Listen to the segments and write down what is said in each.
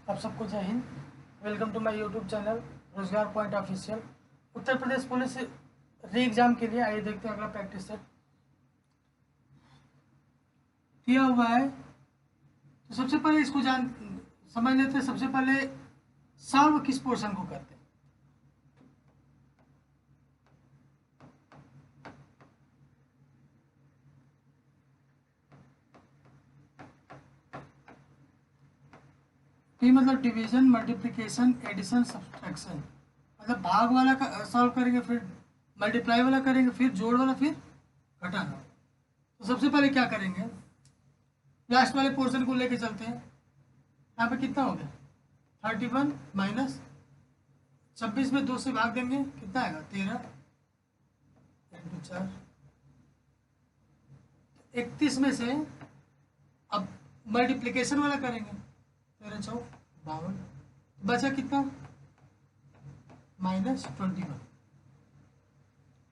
आप सबको जय हिंद। Welcome to my YouTube channel Rozgar point official. Uttar Pradesh police re exam के लिए आइए देखते हैं अगला प्रैक्टिस सेट दिया हुआ है। तो सबसे पहले इसको समझ लेते हैं। सबसे पहले सॉल्व किस पोर्शन को करते हैं। टी मतलब डिवीजन, मल्टीप्लिकेशन, एडिशन, सब्सट्रैक्शन। मतलब भाग वाला का सॉल्व करेंगे, फिर मल्टीप्लाई वाला करेंगे, फिर जोड़ वाला, फिर घटाना। तो सबसे पहले क्या करेंगे, लास्ट वाले पोर्शन को लेके चलते हैं। यहाँ पे कितना हो गया 31 माइनस 26 में 2 से भाग देंगे, कितना आएगा 13 इंटू 4। 31 में से अब मल्टीप्लिकेशन वाला करेंगे, 13 चौक 52, बचा कितना -21,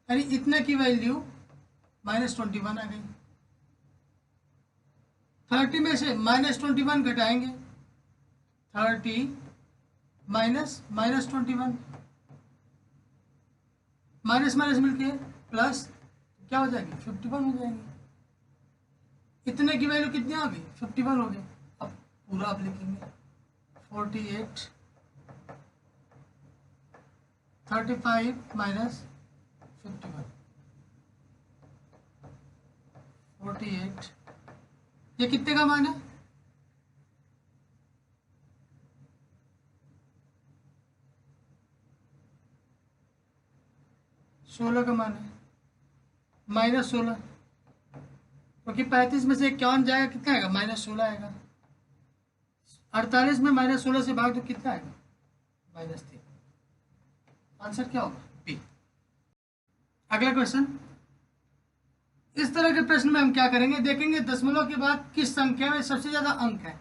यानी इतने की वैल्यू -21 आ गई। 30 में से -21 घटाएंगे, 30 माइनस -21, माइनस माइनस मिलके प्लस, क्या हो जाएगी 51 हो जाएंगे। इतने की वैल्यू कितनी आ गई 51 हो गई। अब पूरा आप लिखेंगे 48 35 माइनस 51 48, ये कितने का मान है 16 का मान है, -16, क्योंकि 35 में से 51 जाएगा, कितना आएगा -16 आएगा। 48 में -16 से भाग तो कितना आएगा -3। आंसर क्या होगा बी। अगला क्वेश्चन, इस तरह के प्रश्न में हम क्या करेंगे, देखेंगे दशमलव के बाद किस संख्या में सबसे ज्यादा अंक है।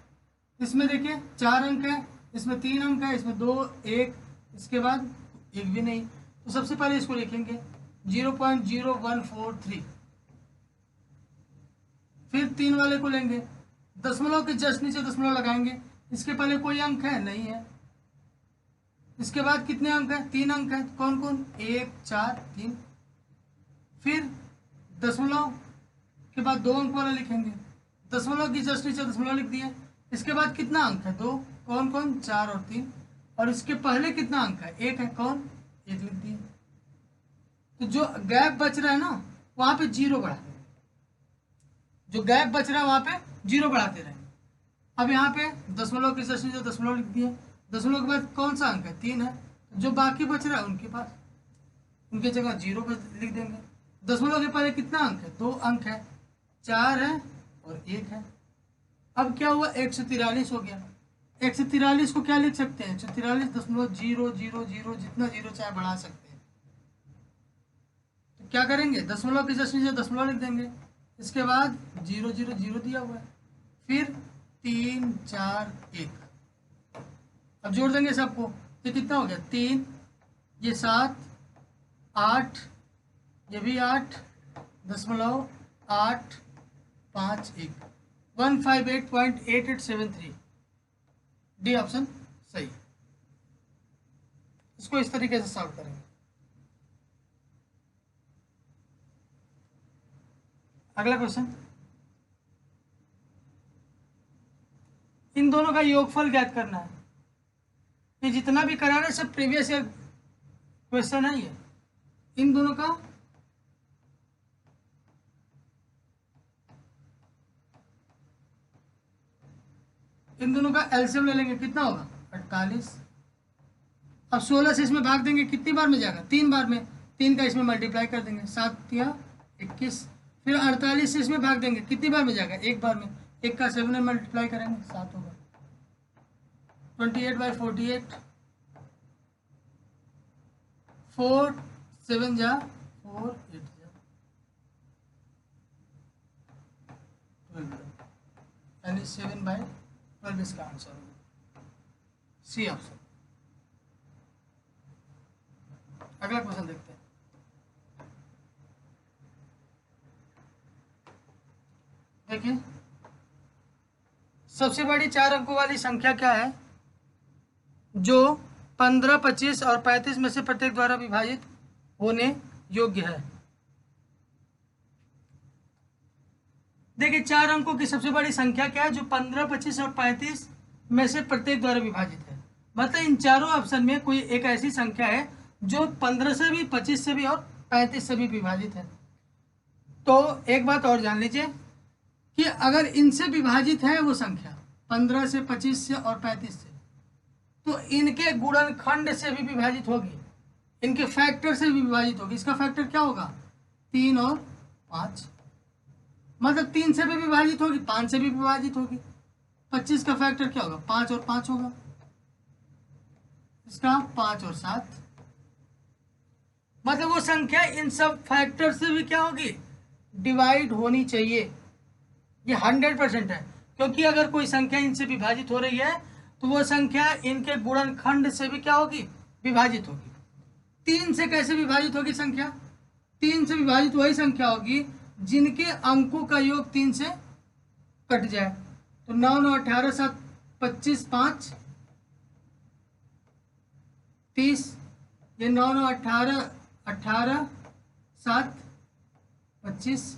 इसमें देखिए 4 अंक है, इसमें 3 अंक है, इसमें 2 1, इसके बाद एक भी नहीं। तो सबसे पहले इसको लिखेंगे 0.0143, फिर 3 वाले को लेंगे, दशमलव के जस्ट नीचे दशमलव लगाएंगे, इसके पहले कोई अंक है नहीं है। इसके बाद कितने अंक है 3 अंक है, कौन कौन 1 4 3, फिर दशमलव के बाद 2 अंक वाला लिखेंगे, दशमलव की जस्ट नीचे दशमलव लिख दिए। इसके बाद कितना अंक है 2, कौन कौन 4 और 3, और इसके पहले कितना अंक है 1 है, कौन 1 लिख दिए। तो जो गैप बच रहा है ना वहां पे 0 बढ़ा देंगे, जो गैप बच रहा है वहां पे 0 बढ़ाते रहेंगे। अब यहाँ पे दशमलव की जस्ट नीचे दशमलव लिख दिए, दशमलव के बाद कौन सा अंक है 3 है, जो बाकी बच रहा है उनके पास उनकी जगह 0 लिख देंगे। दशमलव के पहले कितना अंक है 2 अंक है, 4 है और 1 है। अब क्या हुआ 143 हो गया। 143 को क्या लिख सकते हैं 143.000, जितना जीरो चाहे बढ़ा सकते हैं। तो क्या करेंगे दशमलव की जस्ट नीचे दशमलव लिख देंगे, इसके बाद 0 0 0 दिया हुआ है, फिर 3 4 1। अब जोड़ देंगे सबको, तो कितना हो गया 3, ये 7 8, ये भी 8, 0.8 5 1, 158.8873। डी ऑप्शन सही। इसको इस तरीके से सॉल्व करेंगे। अगला क्वेश्चन, इन दोनों का योगफल ज्ञात करना है। ये जितना भी करा रहे सब प्रीवियस ईयर क्वेश्चन है। ये इन दोनों का एलसीएम ले लेंगे, कितना होगा 48। अब 16 से इसमें भाग देंगे, कितनी बार में जाएगा 3 बार में, 3 का इसमें मल्टीप्लाई कर देंगे, 7 या 21। फिर 48 से इसमें भाग देंगे, कितनी बार में जाएगा 1 बार में, 1 का 7 में मल्टीप्लाई करेंगे 7 होगा। 28/48, 4 7 जा 4 8 जा 12, यानी 7/12 इसका आंसर होगा सी ऑप्शन। अगला क्वेश्चन देखते हैं। देखिए सबसे बड़ी 4 अंकों वाली संख्या क्या है जो 15, 25 और 35 में से प्रत्येक द्वारा विभाजित होने योग्य है। देखिए 4 अंकों की सबसे बड़ी संख्या क्या है, जो 15, 25 और 35 में से प्रत्येक द्वारा विभाजित है। मतलब इन चारों ऑप्शन में कोई एक ऐसी संख्या है जो 15 से भी, 25 से भी और 35 से भी विभाजित है। तो एक बात और जान लीजिए कि अगर इनसे विभाजित है वो संख्या 15 से, 25 से और 35 से, तो इनके गुणनखंड से भी विभाजित होगी, इनके फैक्टर से भी विभाजित होगी। इसका फैक्टर क्या होगा, 3 और 5। मतलब 3 से भी विभाजित होगी, 5 से भी विभाजित होगी। 25 का फैक्टर क्या होगा, 5 और 5 होगा। इसका 5 और 7। मतलब वो संख्या इन सब फैक्टर से भी क्या होगी, डिवाइड होनी चाहिए। ये 100% है, क्योंकि अगर कोई संख्या इनसे विभाजित हो रही है तो वो संख्या इनके गुणनखंड से भी क्या होगी, विभाजित होगी। 3 से कैसे विभाजित होगी संख्या, 3 से विभाजित वही संख्या होगी जिनके अंकों का योग 3 से कट जाए। तो 9 9 18 7 25 5 30। ये 9 9 18 18 7 25,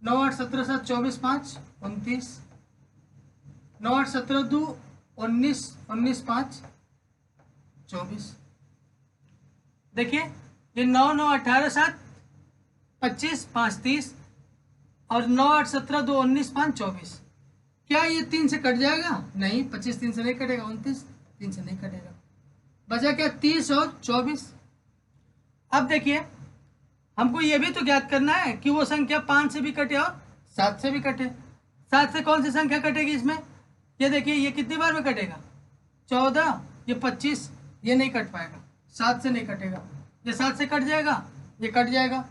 9 8 17 7 24 5 29, 9 8 17 2 19 19 5 24। देखिए ये 9 9 18 7 25 5 30 और 9 8 17 2 19 5 24। क्या ये 3 से कट जाएगा, नहीं, 25 3 से नहीं कटेगा, 29 3 से नहीं कटेगा, बचा क्या 30 और 24। अब देखिए हमको ये भी तो ज्ञात करना है कि वो संख्या 5 से भी कटे और 7 से भी कटे। 7 से कौन सी संख्या कटेगी इसमें, ये देखिए ये कितनी बार में कटेगा, 14, ये 25, ये नहीं कट पाएगा, 7 से नहीं कटेगा। ये 7 से कट जाएगा, ये कट जाएगा,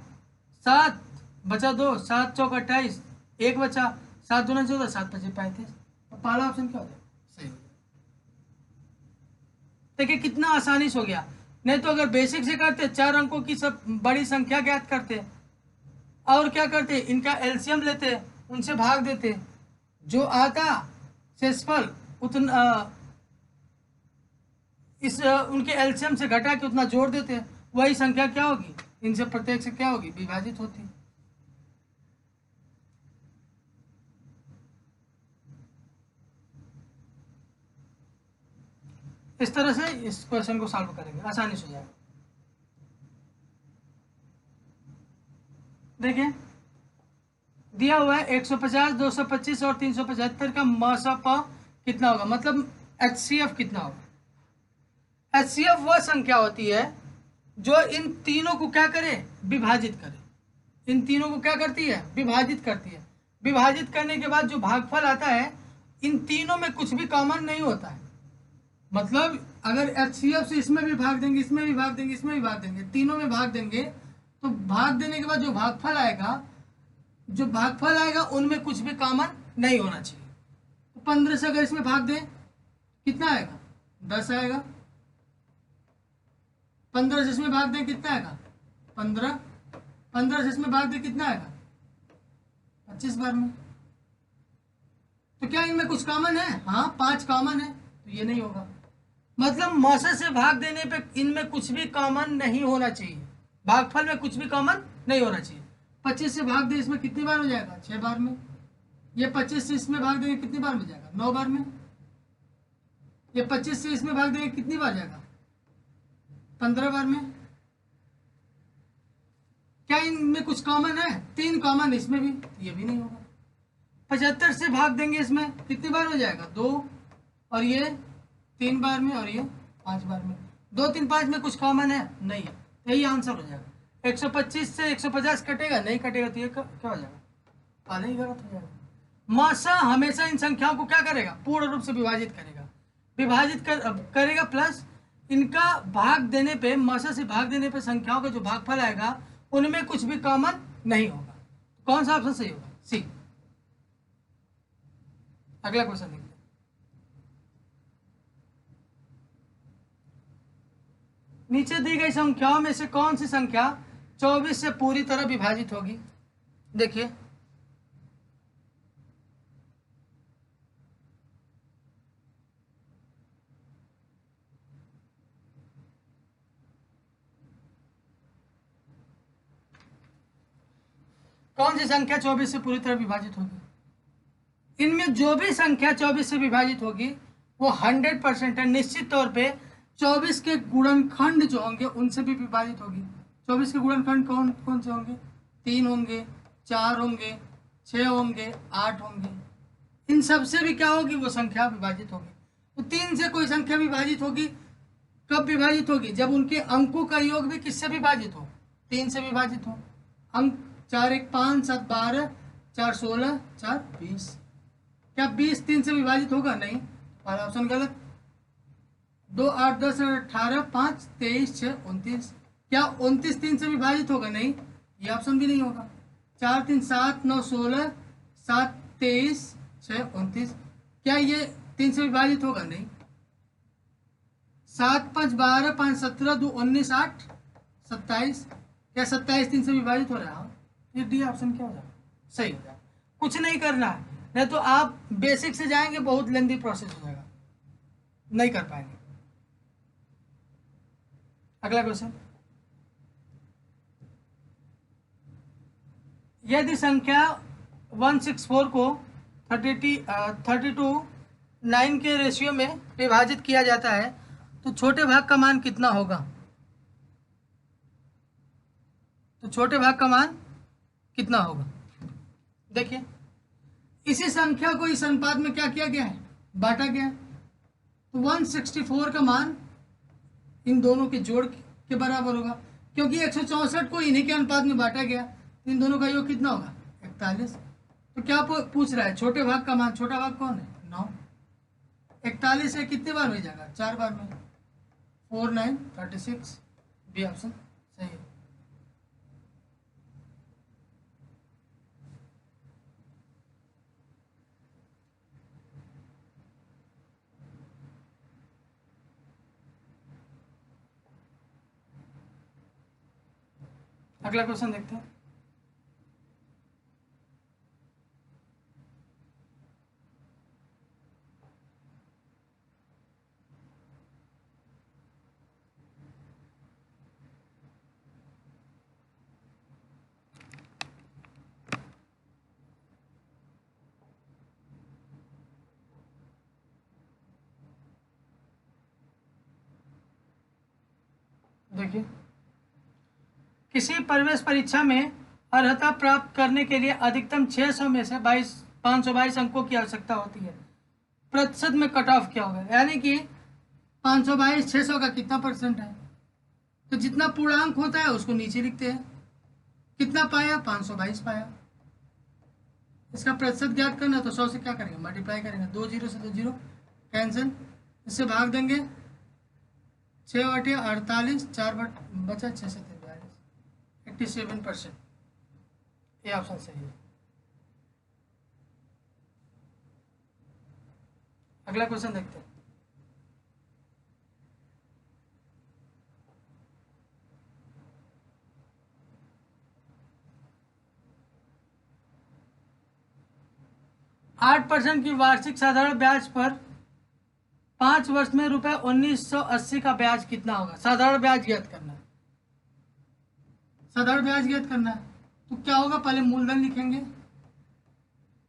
7 बचा 2, 7 चौक 28, 1 बचा, 7 दूना 14, 7 पचे 35। तो पहला ऑप्शन क्या हो जाएगा, सही हो जाएगा। देखिए कितना आसानी से हो गया। नहीं तो अगर बेसिक से करते 4 अंकों की सब बड़ी संख्या ज्ञात करते और क्या करते, इनका एलसीएम लेते, उनसे भाग देते, जो आता शेषफल उतना उनके एलसीएम से घटा के उतना जोड़ देते, वही संख्या क्या होगी, इनसे प्रत्येक से क्या होगी, विभाजित होती। इस तरह से इस क्वेश्चन को सॉल्व करेंगे, आसानी से हो जाएगा। देखिए दिया हुआ है 150, 225 और 375 का मसप कितना होगा, मतलब HCF कितना होगा। HCF वह संख्या होती है जो इन तीनों को क्या करे, विभाजित करे। इन तीनों को क्या करती है, विभाजित करती है। विभाजित करने के बाद जो भागफल आता है, इन तीनों में कुछ भी कॉमन नहीं होता है। मतलब अगर HCF से इसमें भी भाग देंगे, इसमें भी भाग देंगे, इसमें भी भाग देंगे, तीनों में भाग देंगे, तो भाग देने के बाद जो भागफल आएगा, जो भागफल आएगा उनमें कुछ भी कॉमन नहीं होना चाहिए। तो 15 से अगर इसमें भाग दें कितना आएगा, 10 आएगा। 15 से इसमें भाग दें कितना आएगा, 15। 15 से इसमें भाग दें कितना आएगा, 25 बार में। तो क्या इनमें कुछ कॉमन है, हाँ 5 कॉमन है, तो ये नहीं होगा। मतलब मौसे से भाग देने पे इनमें कुछ भी कॉमन नहीं होना चाहिए, भागफल में कुछ भी कॉमन नहीं होना चाहिए। 25 से भाग दे इसमें कितनी बार हो जाएगा, 6 बार में। ये 25 से इसमें भाग देंगे कितनी बार में जाएगा, 9 बार में। ये 25 से इसमें भाग देंगे कितनी बार जाएगा, 15 बार में। क्या इनमें कुछ कॉमन है, 3 कॉमन, इसमें भी, ये भी नहीं होगा। 75 से भाग देंगे इसमें कितनी बार हो जाएगा, 2, और ये 3 बार में, और ये 5 बार में। 2 3 5 में कुछ कॉमन है, नहीं है, यही आंसर हो जाएगा। 125 से 150 कटेगा, नहीं कटेगा, तो ये क्या हो जाएगा, पहले ही गलत हो जाएगा। मासा हमेशा इन संख्याओं को क्या करेगा, पूर्ण रूप से विभाजित करेगा। विभाजित करेगा प्लस इनका भाग देने पे, मासा से भाग देने पे संख्याओं का जो भागफल आएगा उनमें कुछ भी कॉमन नहीं होगा। कौन सा ऑप्शन सही होगा, सी। अगला क्वेश्चन देखिए। नीचे दी गई संख्याओं में से कौन सी संख्या 24 से पूरी तरह विभाजित होगी। देखिए कौन सी संख्या 24 से पूरी तरह विभाजित होगी? इनमें जो भी संख्या 24 से विभाजित होगी वो 100% है, निश्चित तौर पे 24 के गुणनखंड जो होंगे उनसे भी विभाजित होगी। 24 के गुणनखंड कौन कौन से होंगे? 3 होंगे, 4 होंगे, 6 होंगे, 8 होंगे। इन सब से भी क्या होगी? वो संख्या विभाजित होगी। तो 3 से कोई संख्या विभाजित होगी, कब विभाजित होगी? जब उनके अंकों का योग भी किससे विभाजित हो? 3 से विभाजित हो। अंक 4 1 5 7 12 4 16 4 20। क्या 20 3 से विभाजित होगा? नहीं, पहला ऑप्शन गलत। 2 8 10 18 5 23 6 29। क्या 29 3 से विभाजित होगा? नहीं, ये ऑप्शन भी नहीं होगा। 4 3 7 9 16 7 23 6 29। क्या ये 3 से विभाजित होगा? नहीं। 7 5 12 5 17 2 19 8 27। क्या 27 3 से विभाजित हो रहा है? ये डी ऑप्शन क्या हो जाएगा? सही हो जाएगा। कुछ नहीं करना है, नहीं तो आप बेसिक से जाएंगे बहुत लेंदी प्रोसेस हो जाएगा, नहीं कर पाएंगे। अगला क्वेश्चन, यदि संख्या 164 को 32 9 के रेशियो में विभाजित किया जाता है तो छोटे भाग का मान कितना होगा? तो छोटे भाग का मान कितना होगा? देखिए, इसी संख्या को इस अनुपात में क्या किया गया है? बांटा गया है। तो 164 का मान इन दोनों के जोड़ के बराबर होगा, क्योंकि 164 को इन्हीं के अनुपात में बांटा गया। इन दोनों का योग कितना होगा? 41। तो क्या पूछ रहा है? छोटे भाग का मान। छोटा भाग कौन है? 9। 41 है, कितने बार में जाएगा? 4 बार में। 4 9 36। बी ऑप्शन सही है। अगला क्वेश्चन देखते हैं। देखिए, किसी प्रवेश परीक्षा में अर्हता प्राप्त करने के लिए अधिकतम 600 में से 522 अंकों की आवश्यकता होती है। प्रतिशत में कट ऑफ क्या होगा? यानी कि 522 600 का कितना परसेंट है? तो जितना पूर्णांक होता है उसको नीचे लिखते हैं। कितना पाया? 522 पाया। इसका प्रतिशत ज्ञात करना तो 100 से क्या करेंगे? मल्टीप्लाई करेंगे। 2 0 से 2 0 कैंसिल, इससे भाग देंगे। 6 बटे 48, 4 बचा 6 से 43, 87%। ये ऑप्शन सही है। अगला क्वेश्चन देखते हैं। आठ % की वार्षिक साधारण ब्याज पर 5 वर्ष में रुपए 1980 का ब्याज कितना होगा? साधारण ब्याज ज्ञात करना है। साधारण ब्याज ज्ञात करना है तो क्या होगा? पहले मूलधन लिखेंगे,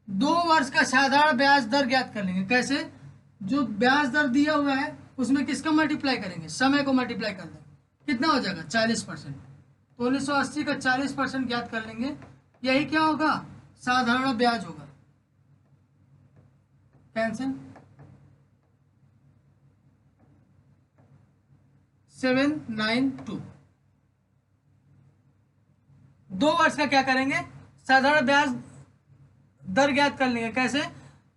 2 वर्ष का साधारण ब्याज दर ज्ञात कर लेंगे। कैसे? जो ब्याज दर दिया हुआ है उसमें किसका मल्टीप्लाई करेंगे? समय को मल्टीप्लाई कर देंगे। कितना हो जाएगा? 40%। तो 1980 का 40% ज्ञात कर लेंगे। यही क्या होगा? साधारण ब्याज होगा। कैंसिल, 792। 2 वर्ष का क्या करेंगे? साधारण ब्याज दर ज्ञात कर लेंगे। कैसे?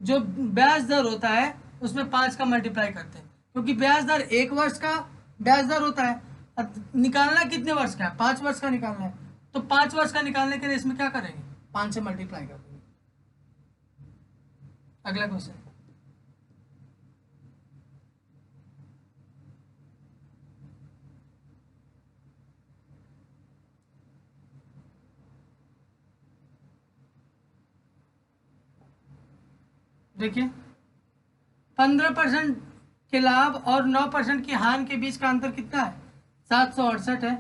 जो ब्याज दर होता है उसमें 5 का मल्टीप्लाई करते हैं, क्योंकि ब्याज दर 1 वर्ष का ब्याज दर होता है। निकालना कितने वर्ष का है? 5 वर्ष का निकालना है। तो 5 वर्ष का निकालने के लिए इसमें क्या करेंगे? 5 से मल्टीप्लाई कर देंगे। अगला क्वेश्चन, देखिए, 15% के लाभ और 9% की हानि के बीच का अंतर कितना है? 768 है।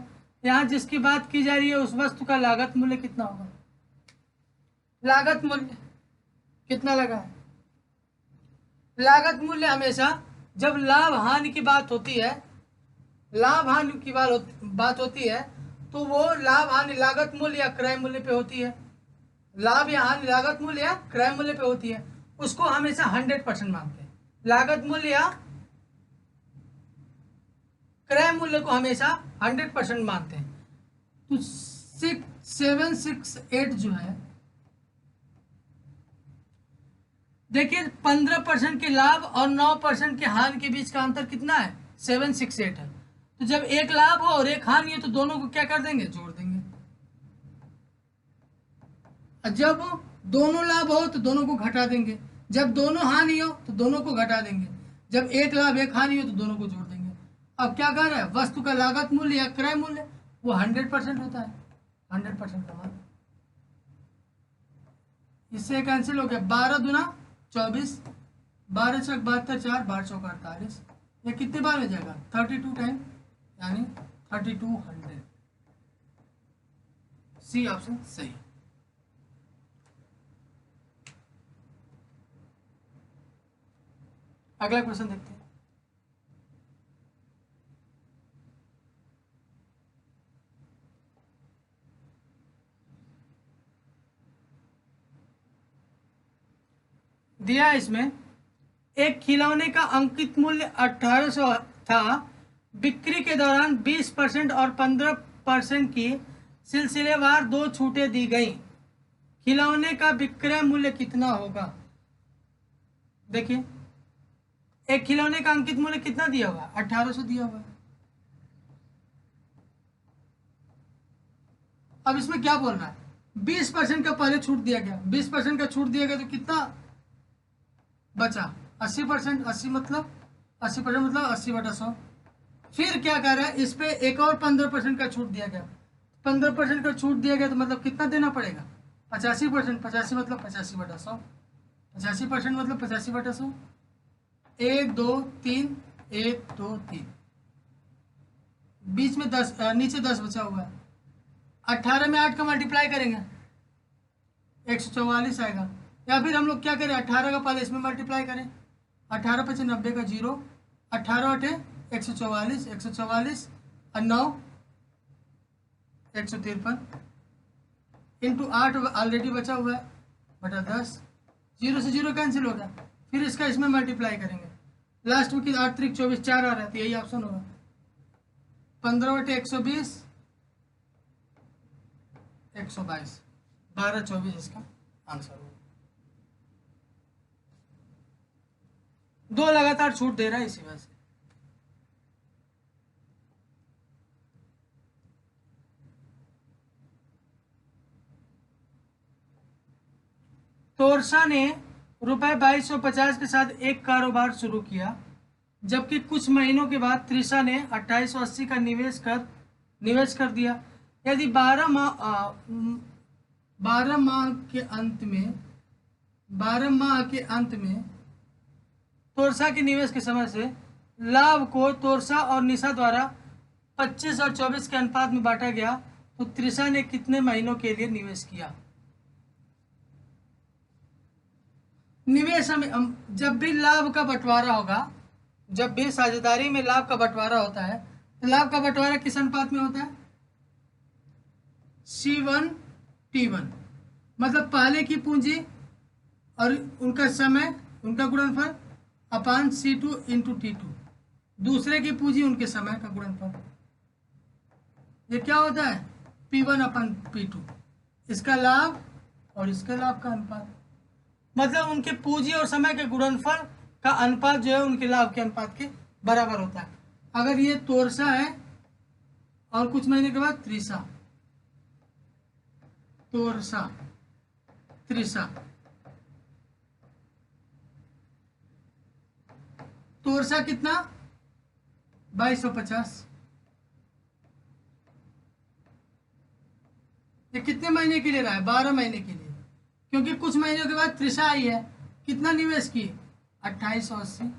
यहाँ जिसकी बात की जा रही है उस वस्तु का लागत मूल्य कितना होगा? लागत मूल्य कितना लगा है। लागत मूल्य हमेशा जब लाभ हानि की बात होती है, लाभ हानि की बात होती है तो वो लाभ हानि लागत मूल्य या क्रय मूल्य पे होती है। लाभ या हानि लागत मूल्य या क्रय मूल्य पे होती है, उसको हमेशा 100% मानते हैं। लागत मूल्य या क्रय मूल्य को हमेशा 100% मानते हैं। तो 768 जो है, देखिए 15% के लाभ और 9% के हानि के बीच का अंतर कितना है, 768 है। तो जब एक लाभ हो और एक हानि हो तो दोनों को क्या कर देंगे, जोड़ देंगे। जब दोनों लाभ हो तो दोनों को घटा देंगे, जब दोनों हानि हो तो दोनों को घटा देंगे, जब एक लाभ एक हानि हो तो दोनों को जोड़ देंगे। अब क्या कर रहा है, वस्तु का लागत मूल्य या क्रय मूल्य वो 100% होता है, 100% का मान। इससे कैंसिल हो गया, 12 दूना 24, 12 छक 72, 4 12 चौका 48, ये कितने बार हो जाएगा, 32 टाइम, यानी 3200। सी ऑप्शन सही। अगला क्वेश्चन देखते हैं। दिया इसमें, एक खिलौने का अंकित मूल्य 1800 था, बिक्री के दौरान 20% और 15% की सिलसिलेवार दो छूटें दी गई, खिलौने का विक्रय मूल्य कितना होगा। देखिए एक खिलौने का अंकित मूल्य कितना दिया हुआ है, 1800 दिया हुआ है। अब इसमें क्या बोल रहा है, 20% का पहले छूट दिया गया, 20% का छूट दिया गया तो कितना बचा, 80%, 80 मतलब 80% मतलब 80/100। फिर क्या कर रहा है, इस पे एक और 15% का छूट दिया गया, 15% का छूट दिया गया तो मतलब कितना देना पड़ेगा, 85%, 85 मतलब 85/100, 85% मतलब 85/100। 1 2 3, 1 2 3, बीच में 10, नीचे 10 बचा हुआ है। 18 में 8 का मल्टीप्लाई करेंगे 144 आएगा, या फिर हम लोग क्या करें, 18 का पहले इसमें मल्टीप्लाई करें, 18 × 90 का 0, 18 × 8 144, 144 और 9 153 इंटू 8 ऑलरेडी बचा हुआ है बटा 10, 0 से 0 कैंसिल होगा, फिर इसका इसमें मल्टीप्लाई करेंगे, लास्ट में कि 8 3 24 4 आ रहा है तो यही ऑप्शन होगा, 15/120 122, 12/24 इसका आंसर होगा। दो लगातार छूट दे रहा है इसी वजह से। तोरसा ने ₹2250 के साथ एक कारोबार शुरू किया, जबकि कुछ महीनों के बाद त्रिशा ने 2880 का निवेश कर दिया। यदि 12 माह के अंत में तोरसा के निवेश के समय से लाभ को तोरसा और निशा द्वारा 25 और 24 के अनुपात में बांटा गया, तो त्रिशा ने कितने महीनों के लिए निवेश किया। निवेश में जब भी लाभ का बंटवारा होगा, जब भी साझेदारी में लाभ का बंटवारा होता है तो लाभ का बंटवारा किस अनुपात में होता है, C1T1, मतलब पहले की पूंजी और उनका समय, उनका गुणनफल अपान C2 × T2, दूसरे की पूंजी उनके समय का गुणनफल, ये क्या होता है P1/P2, इसका लाभ और इसका लाभ का अनुपात, मतलब उनके पूंजी और समय के गुणनफल का अनुपात जो है उनके लाभ के अनुपात के बराबर होता है। अगर ये तोरसा है और कुछ महीने के बाद त्रिशा, तोरसा त्रिशा, तोरसा कितना 2250, ये कितने महीने के लिए रहा है, 12 महीने के लिए, क्योंकि कुछ महीनों के बाद त्रिशा आई है, कितना निवेश की 2880,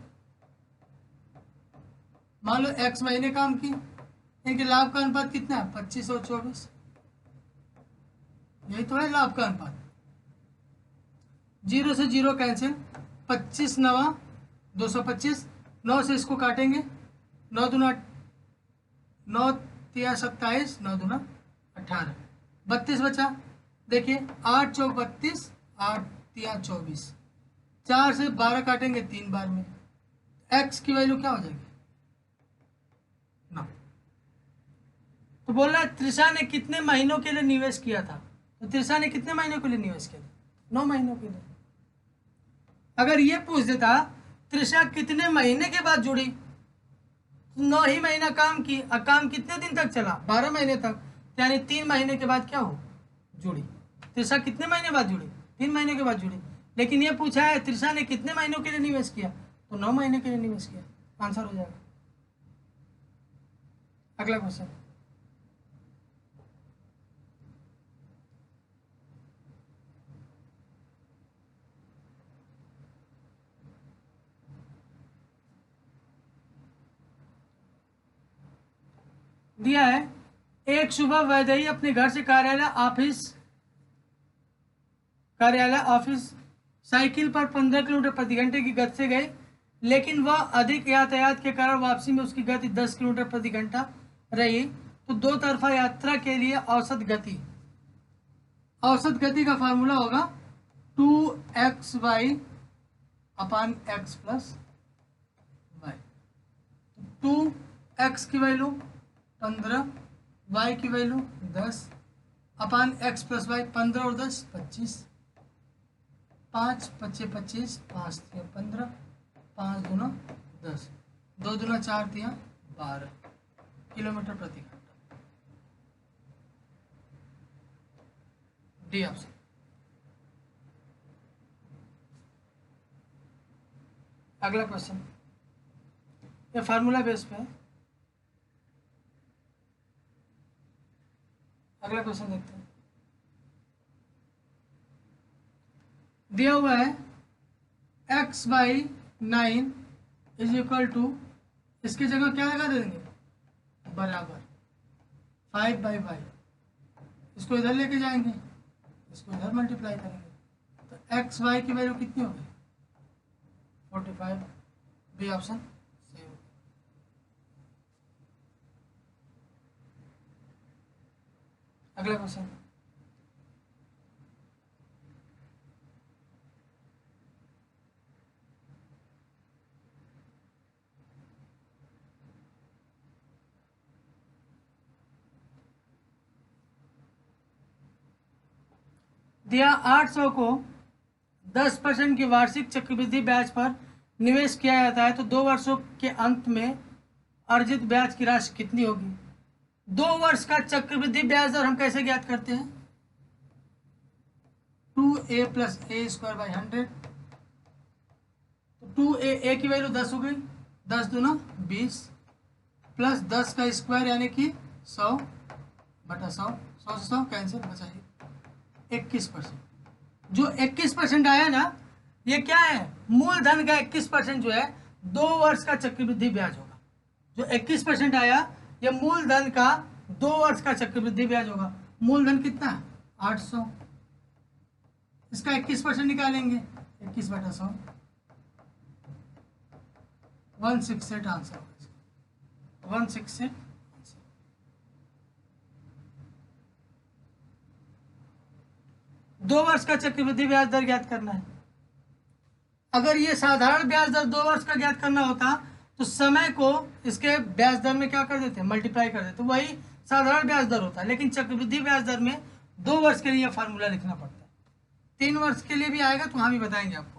मान लो x महीने काम की, इनके लाभ का अनुपात कितना है 25 और 24, यही तो है लाभ का अनुपात। जीरो से जीरो कैंसिल, 25 नवा 225, 9 से इसको काटेंगे, 9 दूना 9 तिया 27, 9 दूना 18, 32 बचा। देखिए 8 चौक 32, 8 तिया 24, 4 से 12 काटेंगे 3 बार में, एक्स की वैल्यू क्या हो जाएगी 9। तो बोल रहा है त्रिशा ने कितने महीनों के लिए निवेश किया था, तो त्रिशा ने कितने महीनों के लिए निवेश किया था, 9 महीनों के लिए। अगर ये पूछ देता त्रिशा कितने महीने के बाद जुड़ी, 9 ही महीना काम की, और काम कितने दिन तक चला, 12 महीने तक, यानी 3 महीने के बाद क्या हो जुड़ी। त्रिशा कितने महीने बाद जुड़ी, 3 महीने के बाद जुड़ी। लेकिन ये पूछा है त्रिशा ने कितने महीनों के लिए निवेश किया, तो 9 महीने के लिए निवेश किया, आंसर हो जाएगा। अगला क्वेश्चन, दिया है एक सुबह वैदेही अपने घर से कार्यालय ऑफिस साइकिल पर 15 किलोमीटर प्रति घंटे की गति से गए, लेकिन वह अधिक यातायात के कारण वापसी में उसकी गति 10 किलोमीटर प्रति घंटा रही। तो दो तरफा यात्रा के लिए औसत गति का फार्मूला होगा 2xy अपान x प्लस वाई। 2x की वैल्यू 15, y की वैल्यू 10 अपान x प्लस वाई, 15 और 10 25, 5 25 25, 5 3 15, 5 दूना 10, 2 दूना 4 3 12 किलोमीटर प्रति घंटा। D option. अगला क्वेश्चन, ये फार्मूला बेस पे है। अगला क्वेश्चन देखते हैं। दिया हुआ है x by 9 is equal to, इसकी जगह क्या लगा देंगे बराबर 5 बाई वाई, इसको इधर लेके जाएंगे, इसको इधर मल्टीप्लाई करेंगे, तो एक्स वाई की वैल्यू कितनी होगी 45। बी ऑप्शन सही होगा। अगला क्वेश्चन, दिया 800 को 10% की वार्षिक चक्रवृद्धि ब्याज पर निवेश किया जाता है, तो 2 वर्षों के अंत में अर्जित ब्याज की राशि कितनी होगी। 2 वर्ष का चक्रवृद्धि ब्याज दर हम कैसे ज्ञात करते हैं, 2a plus A square by 100, तो 2a की वैल्यू 10 हो गई, 10 दूना 20 प्लस 10 का स्क्वायर यानी कि 100 बटा 100, 100 से 100 कैंसिल, बचा 21%। जो 21% आया ना, ये क्या है, मूलधन का 21% जो है 2 वर्ष का चक्रवृद्धि ब्याज होगा। जो 21% आया ये मूलधन का 2 वर्ष का चक्रवृद्धि ब्याज होगा। मूलधन कितना है 800, इसका 21% निकालेंगे, 21 बटा 100, 168 आंसर होगा, 168। 2 वर्ष का चक्रवृद्धि ब्याज दर ज्ञात करना है। अगर ये साधारण ब्याज दर 2 वर्ष का ज्ञात करना होता तो समय को इसके ब्याज दर में क्या कर देते, मल्टीप्लाई कर देते, तो वही साधारण ब्याज दर होता है। लेकिन चक्रवृद्धि ब्याज दर में 2 वर्ष के लिए फार्मूला लिखना पड़ता है, 3 वर्ष के लिए भी आएगा तो वहां भी बताएंगे आपको।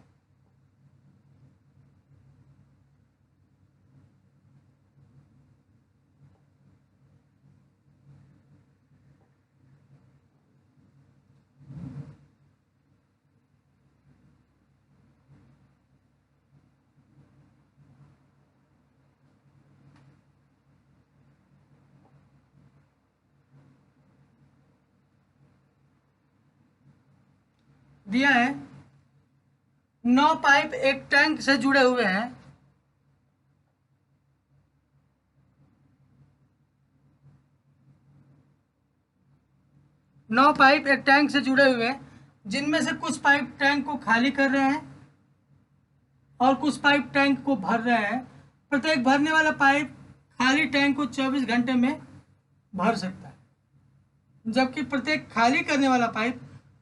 दिया है 9 पाइप एक टैंक से जुड़े हुए हैं, 9 पाइप एक टैंक से जुड़े हुए जिनमें से कुछ पाइप टैंक को खाली कर रहे हैं और कुछ पाइप टैंक को भर रहे हैं। प्रत्येक भरने वाला पाइप खाली टैंक को 24 घंटे में भर सकता है, जबकि प्रत्येक खाली करने वाला पाइप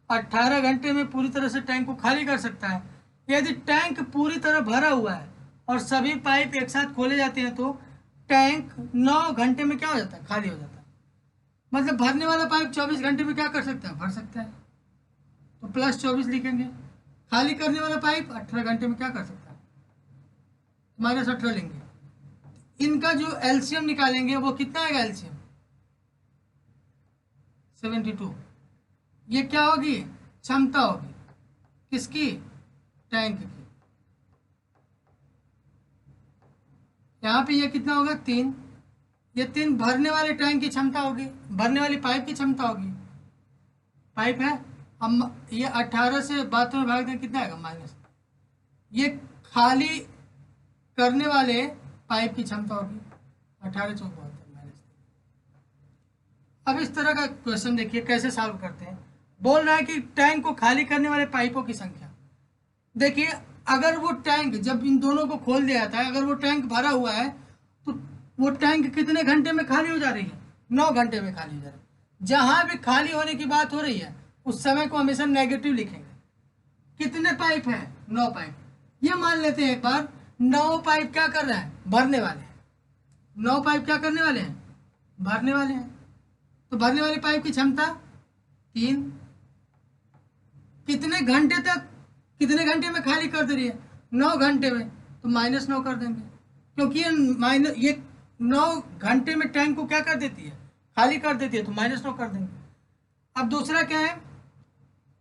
18 घंटे में पूरी तरह से टैंक को खाली कर सकता है। यदि टैंक पूरी तरह भरा हुआ है और सभी पाइप एक साथ खोले जाते हैं तो टैंक 9 घंटे में क्या हो जाता है, खाली हो जाता है। मतलब भरने वाला पाइप 24 घंटे में क्या कर सकता है, भर सकता है, तो +24 लिखेंगे। खाली करने वाला पाइप 18 घंटे में क्या कर सकता है, -18 लेंगे। इनका जो एलसीएम निकालेंगे वो कितना आएगा, एलसीएम 72। ये क्या होगी, क्षमता होगी किसकी, टैंक की। यहाँ पे ये कितना होगा, 3। ये 3 भरने वाले टैंक की क्षमता होगी, भरने वाली पाइप की क्षमता होगी। पाइप है, अब ये 18 से 72 में भाग दें कितना आएगा, माइनस। ये खाली करने वाले पाइप की क्षमता होगी 18 चौक माइनस। अब इस तरह का क्वेश्चन देखिए कैसे सॉल्व करते हैं। बोल रहा है कि टैंक को खाली करने वाले पाइपों की संख्या। देखिए अगर वो टैंक जब इन दोनों को खोल दिया जाता है, अगर वो टैंक भरा हुआ है तो वो टैंक कितने घंटे में खाली हो जा रही है, 9 घंटे में खाली हो जा रही है। जहां भी खाली होने की बात हो रही है उस समय को हमेशा नेगेटिव लिखेंगे। कितने पाइप हैं, 9 पाइप। ये मान लेते हैं एक बार 9 पाइप क्या कर रहे हैं, भरने वाले हैं। 9 पाइप क्या करने वाले हैं, भरने वाले हैं। तो भरने वाली पाइप की क्षमता 3। कितने घंटे तक, कितने घंटे में खाली कर दे रही है, 9 घंटे में, तो -9 कर देंगे, क्योंकि ये 9 घंटे में टैंक को क्या कर देती है, खाली कर देती है, तो -9 कर देंगे। अब दूसरा क्या है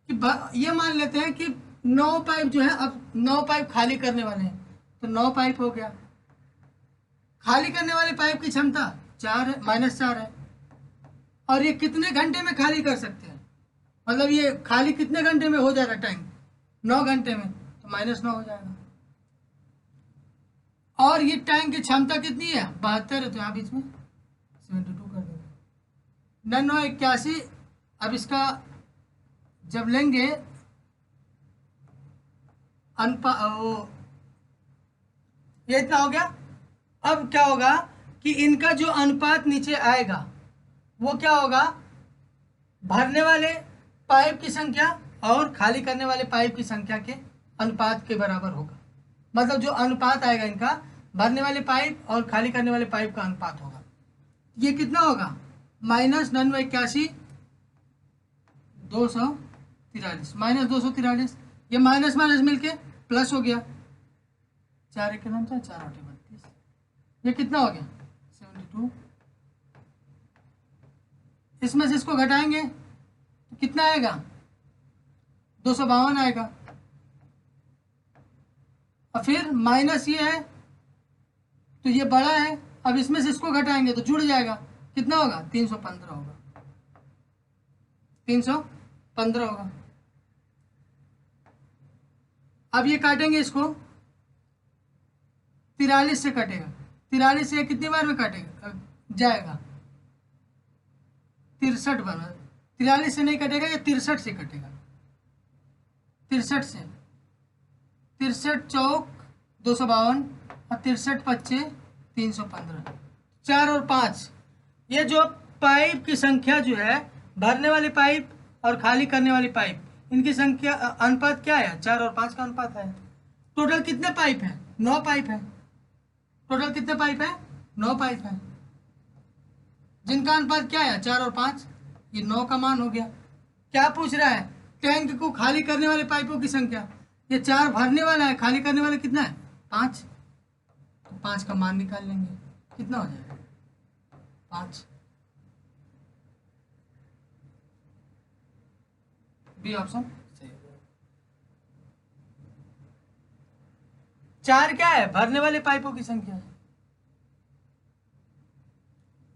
कि ये मान लेते हैं कि 9 पाइप जो है, अब 9 पाइप खाली करने वाले हैं, तो 9 पाइप हो गया। खाली करने वाले पाइप की क्षमता 4 है, -4 है। और ये कितने घंटे में खाली कर सकते हैं, मतलब ये खाली कितने घंटे में हो जाएगा टैंक, 9 घंटे में, तो -9 हो जाएगा। और ये टैंक की क्षमता कितनी है, 72 है, तो यहाँ बीच में 72 कर देंगे। 9 81। अब इसका जब लेंगे वो ये इतना हो गया। अब क्या होगा कि इनका जो अनुपात नीचे आएगा वो क्या होगा, भरने वाले पाइप की संख्या और खाली करने वाले पाइप की संख्या के अनुपात के बराबर होगा। मतलब जो अनुपात आएगा इनका, भरने वाले पाइप और खाली करने वाले पाइप का अनुपात होगा। ये कितना होगा, -981 243, -243। ये माइनस माइनस मिलके प्लस हो गया, 4 के नाम 4 8 32। ये कितना हो गया, 72। इसमें से इसको घटाएंगे तो कितना आएगा, 252 आएगा। और फिर माइनस ये है तो ये बड़ा है, अब इसमें से इसको घटाएंगे तो जुड़ जाएगा, कितना होगा, 315 होगा, 315 होगा। अब ये काटेंगे इसको, 43 से कटेगा, 43 से कितनी बार में काटेगा जाएगा, 63 बार। 43 से नहीं कटेगा, ये 63 से कटेगा, 63 से। 63 चौक 252 और 63 पच्चे 315, 4 और 5। ये जो पाइप की संख्या जो है, भरने वाले पाइप और खाली करने वाली पाइप, इनकी संख्या अनुपात क्या है, 4 और 5 का अनुपात है। टोटल कितने पाइप हैं, 9 पाइप है। टोटल कितने पाइप है, 9 पाइप है, जिनका अनुपात क्या है, 4 और 5। ये 9 का मान हो गया। क्या पूछ रहा है, टैंक को खाली करने वाले पाइपों की संख्या। ये 4 भरने वाला है, खाली करने वाला कितना है, 5। तो 5 का मान निकाल लेंगे, कितना हो जाएगा, 5। बी ऑप्शन सही। 4 क्या है, भरने वाले पाइपों की संख्या।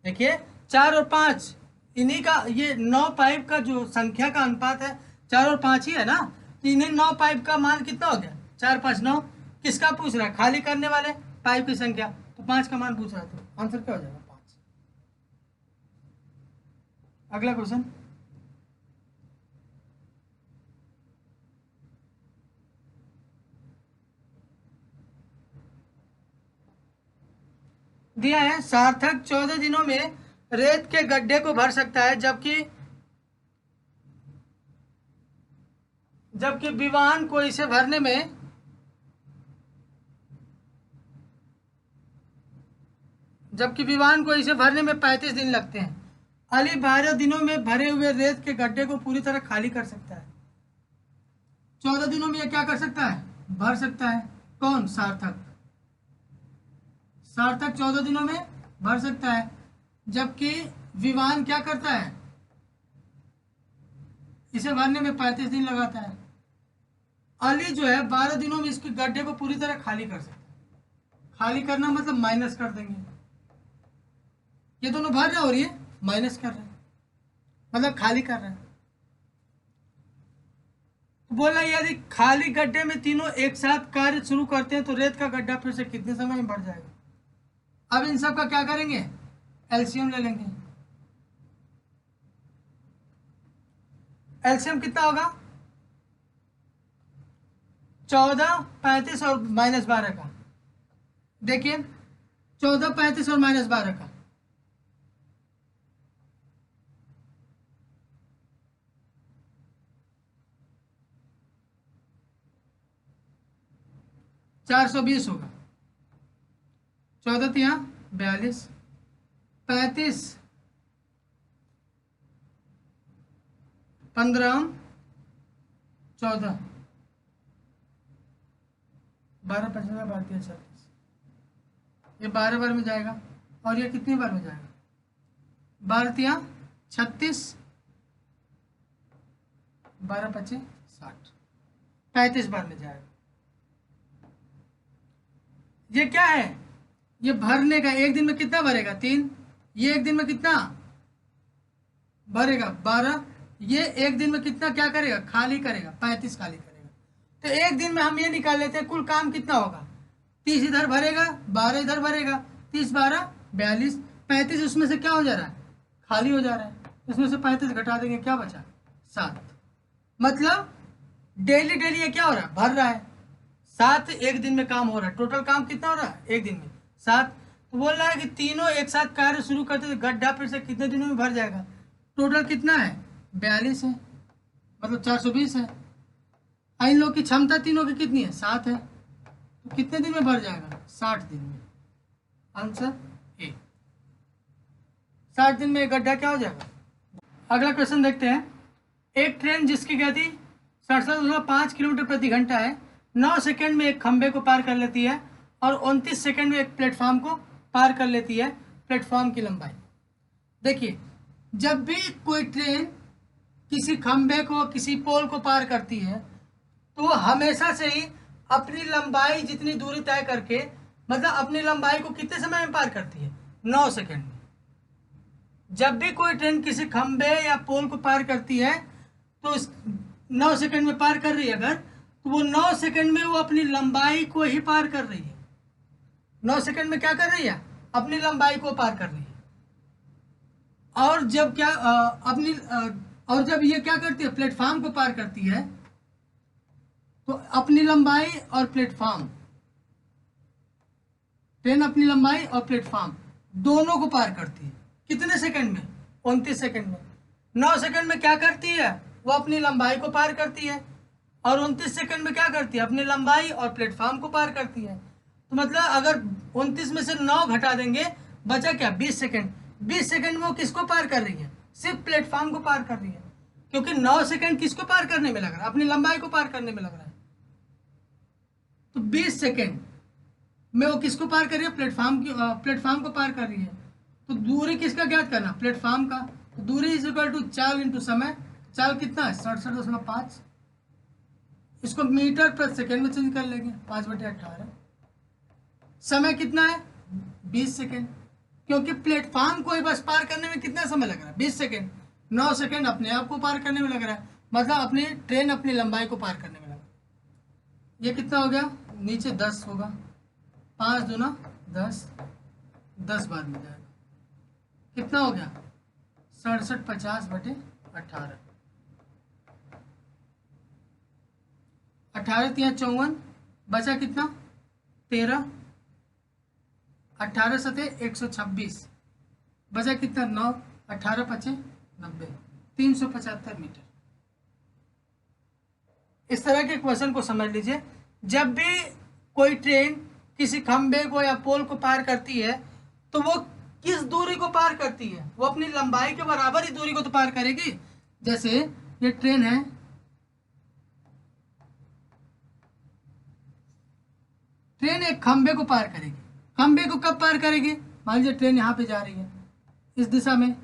देखिए 4 और 5 इन्हीं का, ये 9 पाइप का जो संख्या का अनुपात है 4 और 5 ही है ना। तो इन्हें 9 पाइप का मान कितना हो गया, 4 5 9। किसका पूछ रहा है, खाली करने वाले पाइप की संख्या, तो 5 का मान पूछ रहा है, तो आंसर क्या हो जाएगा, 5। अगला क्वेश्चन, दिया है सार्थक 14 दिनों में रेत के गड्ढे को भर सकता है, जबकि विवान को इसे भरने में 35 दिन लगते हैं। अली 12 दिनों में भरे हुए रेत के गड्ढे को पूरी तरह खाली कर सकता है। 14 दिनों में यह क्या कर सकता है? भर सकता है। कौन? सार्थक 14 दिनों में भर सकता है, जबकि विवान क्या करता है? इसे भरने में 35 दिन लगाता है। अली जो है 12 दिनों में इसके गड्ढे को पूरी तरह खाली कर सकता है। खाली करना मतलब माइनस कर देंगे, ये दोनों भर रहे हैं और ये माइनस कर रहे हैं, मतलब खाली कर रहे हैं। तो बोला यदि खाली गड्ढे में तीनों एक साथ कार्य शुरू करते हैं तो रेत का गड्ढा फिर से कितने समय में भर जाएगा? अब इन सब का क्या करेंगे? एलसीएम ले लेंगे। एलसीएम कितना होगा? 14, 35 और -12 का। देखिए 14, 35 और -12 का 420 होगा। 14 तिया 42, 35 15 14 12 55 12 36, ये 12 बार में जाएगा और ये कितनी बार में जाएगा? 12 तिया 36, 12 25 60, 35 बार में जाएगा। ये क्या है? ये भरने का। एक दिन में कितना भरेगा? 3। ये एक दिन में कितना भरेगा? 12। ये एक दिन में कितना क्या करेगा? खाली करेगा, 35 खाली करेगा। तो एक दिन में हम ये निकाल लेते हैं कुल काम कितना होगा। 30 इधर भरेगा, 12 इधर भरेगा, 30 12 42, 35 उसमें से क्या हो जा रहा है? खाली हो जा रहा है। उसमें से 35 घटा देंगे, क्या बचा? 7। मतलब डेली डेली ये क्या हो रहा है? भर रहा है। 7 एक दिन में काम हो रहा है। टोटल काम कितना हो रहा है एक दिन में? 7। तो बोल रहा है कि तीनों एक साथ कार्य शुरू करते तो गड्ढा फिर से कितने दिनों में भर जाएगा? टोटल कितना है? 42 है, मतलब 420 है। इन लोग की क्षमता तीनों की कितनी है? 7 है। तो कितने दिन में भर जाएगा? 60 दिन में। आंसर ए, 60 दिन में गड्ढा क्या हो जाएगा। अगला क्वेश्चन देखते हैं। एक ट्रेन जिसकी गति 67.5 किलोमीटर प्रति घंटा है 9 सेकंड में एक खंबे को पार कर लेती है और 29 सेकंड में एक प्लेटफॉर्म को पार कर लेती है। प्लेटफॉर्म की लंबाई। देखिए जब भी कोई ट्रेन किसी खंबे को, किसी पोल को पार करती है तो वो हमेशा से ही अपनी लंबाई जितनी दूरी तय करके, मतलब अपनी लंबाई को कितने समय में पार करती है? 9 सेकंड में। जब भी कोई ट्रेन किसी खंबे या पोल को पार करती है तो 9 सेकंड में पार कर रही है अगर, तो वो 9 सेकंड में वो अपनी लंबाई को ही पार कर रही है। 9 सेकंड में क्या कर रही है? अपनी लंबाई को पार कर रही है। और जब क्या और जब ये क्या करती है? प्लेटफॉर्म को पार करती है तो अपनी लंबाई और प्लेटफॉर्म, ट्रेन अपनी लंबाई और प्लेटफॉर्म दोनों को पार करती है। कितने सेकंड में? 29 सेकंड में। 9 सेकंड में क्या करती है? वो अपनी लंबाई को पार करती है और 29 सेकंड में क्या करती है? अपनी लंबाई और प्लेटफॉर्म को पार करती है। तो मतलब अगर 29 में से 9 घटा देंगे बचा क्या? 20 सेकंड। 20 सेकंड में वो किसको पार कर रही है? सिर्फ प्लेटफॉर्म को पार कर रही है, क्योंकि 9 सेकंड किसको पार करने में लग रहा है? अपनी लंबाई को पार करने में लग रहा है। तो 20 सेकंड में वो किसको पार कर रही है? प्लेटफॉर्म को पार कर रही है। तो दूरी किसका ज्ञात करना? प्लेटफॉर्म का। तो दूरी इज इक्वल टू चाल इंटू समय। चाल कितना है? 67.5। इसको मीटर प्रति सेकंड में चेंज कर लेंगे, 5/18। समय कितना है? 20 सेकंड, क्योंकि प्लेटफॉर्म को ही बस पार करने में कितना समय लग रहा है? 20 सेकंड। 9 सेकंड अपने आप को पार करने में लग रहा है, मतलब अपनी ट्रेन अपनी लंबाई को पार करने में लग रहा है। ये कितना हो गया? नीचे 10 होगा, 5 दूना 10, 10 बार में जाएगा। कितना हो गया? 67/50/18। 18 तिया 54, बचा कितना? 13। 18 सते 126, बचा कितना 9, 18 पचे 90, 375 मीटर। इस तरह के क्वेश्चन को समझ लीजिए। जब भी कोई ट्रेन किसी खंबे को या पोल को पार करती है तो वो किस दूरी को पार करती है, वो अपनी लंबाई के बराबर ही दूरी को तो पार करेगी। जैसे ये ट्रेन है, ट्रेन एक खंबे को पार करेगी। खंबे को कब पार करेगी, मान लीजिए ट्रेन यहाँ पे जा रही है इस दिशा में,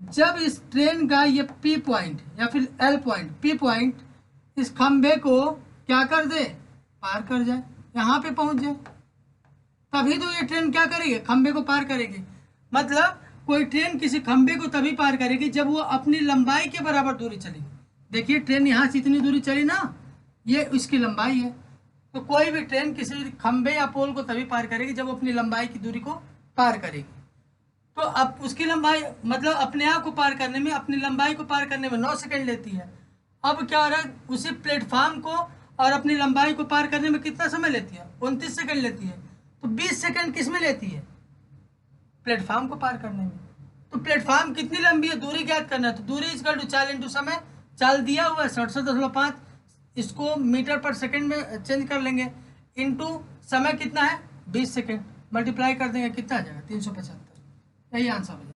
जब इस ट्रेन का ये पी पॉइंट या फिर एल पॉइंट, पी पॉइंट इस खंबे को क्या कर दे, पार कर जाए, यहाँ पे पहुंच जाए, तभी तो ये ट्रेन क्या करेगी, खंबे को पार करेगी। मतलब कोई ट्रेन किसी खंबे को तभी पार करेगी जब वो अपनी लंबाई के बराबर दूरी चलेगी। देखिए ट्रेन यहाँ से इतनी दूरी चली ना, ये इसकी लंबाई है। तो कोई भी ट्रेन किसी खंबे या पोल को तभी पार करेगी जब वो अपनी लंबाई की दूरी को पार करेगी। तो अब उसकी लंबाई मतलब अपने आप को पार करने में, अपनी लंबाई को पार करने में 9 सेकंड लेती है। अब क्या हो रहा है, उसी प्लेटफार्म को और अपनी लंबाई को पार करने में कितना समय लेती है, 29 सेकंड लेती है। तो 20 सेकंड किस में लेती है, प्लेटफार्म को पार करने में। तो प्लेटफार्म कितनी लंबी है, दूरी ज्ञात करना है। तो दूरी इक्वल टू चाल इंटू समय, चाल दिया हुआ है 67.5, इसको मीटर पर सेकंड में चेंज कर लेंगे, इंटू समय कितना है 20 सेकंड, मल्टीप्लाई कर देंगे, कितना आ जाएगा 375। यही आंसर है।